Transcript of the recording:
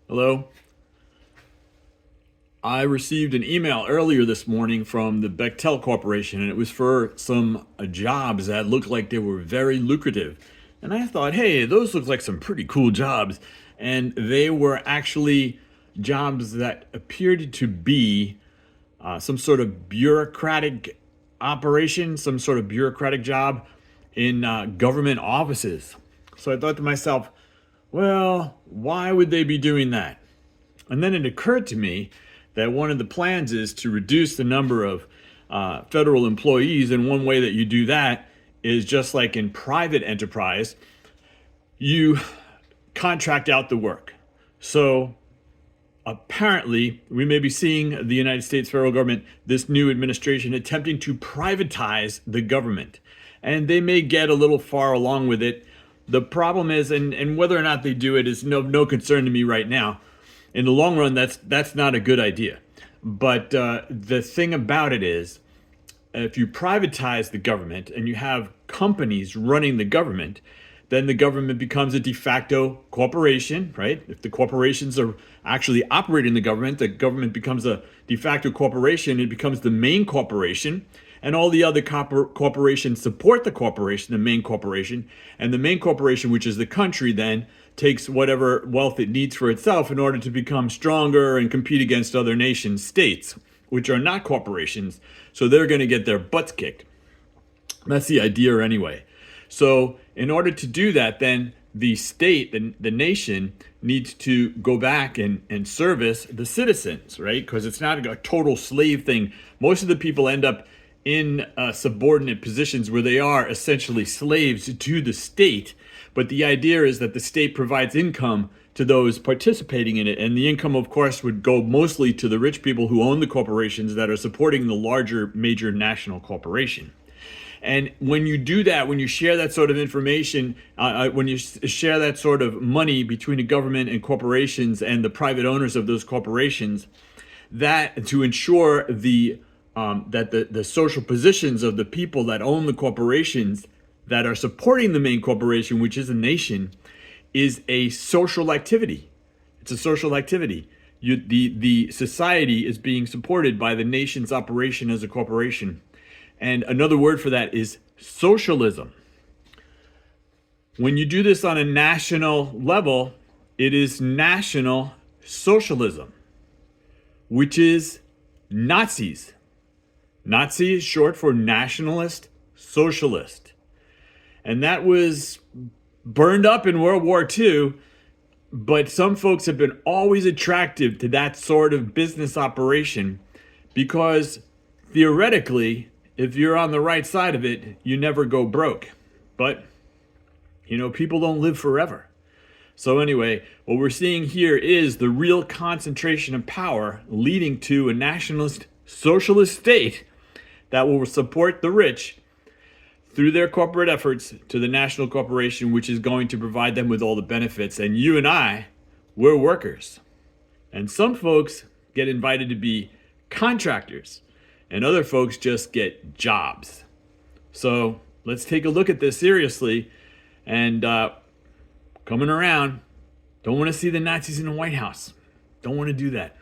Hello. I received an email earlier this morning from the Bechtel Corporation, and it was for some jobs that looked like they were very lucrative. And I thought, hey, those look like some pretty cool jobs. And they were actually jobs that appeared to be some sort of bureaucratic operation, some sort of bureaucratic job in government offices. So I thought to myself, well, why would they be doing that? And then it occurred to me that one of the plans is to reduce the number of federal employees. And one way that you do that is just like in private enterprise, you contract out the work. So apparently, we may be seeing the United States federal government, this new administration, attempting to privatize the government. And they may get a little far along with it. The problem is, and whether or not they do it is no concern to me right now. In the long run, that's not a good idea. But the thing about it is, if you privatize the government and you have companies running the government, then the government becomes a de facto corporation, right? If the corporations are actually operating the government becomes a de facto corporation. It becomes the main corporation. And all the other corporations support the corporation, the main corporation. And the main corporation, which is the country, then takes whatever wealth it needs for itself in order to become stronger and compete against other nation states, which are not corporations. So they're going to get their butts kicked. That's the idea anyway. So in order to do that, then the state, the nation, needs to go back and service the citizens, right? Because it's not a total slave thing. Most of the people end up in subordinate positions where they are essentially slaves to the state. But the idea is that the state provides income to those participating in it. And the income, of course, would go mostly to the rich people who own the corporations that are supporting the larger major national corporation. And when you do that, when you share that sort of information, when you share that sort of money between the government and corporations and the private owners of those corporations, that to ensure that the social positions of the people that own the corporations that are supporting the main corporation, which is a nation, is a social activity. It's a social activity. The society is being supported by the nation's operation as a corporation. And another word for that is socialism. When you do this on a national level, it is National Socialism, which is Nazis. Nazi is short for Nationalist Socialist. And that was burned up in World War II, but some folks have been always attractive to that sort of business operation because theoretically, if you're on the right side of it, you never go broke. But, people don't live forever. So anyway, what we're seeing here is the real concentration of power leading to a nationalist socialist state that will support the rich through their corporate efforts to the national corporation, which is going to provide them with all the benefits. And you and I, we're workers. And some folks get invited to be contractors, and other folks just get jobs. So let's take a look at this seriously. And coming around, don't want to see the Nazis in the White House. Don't want to do that.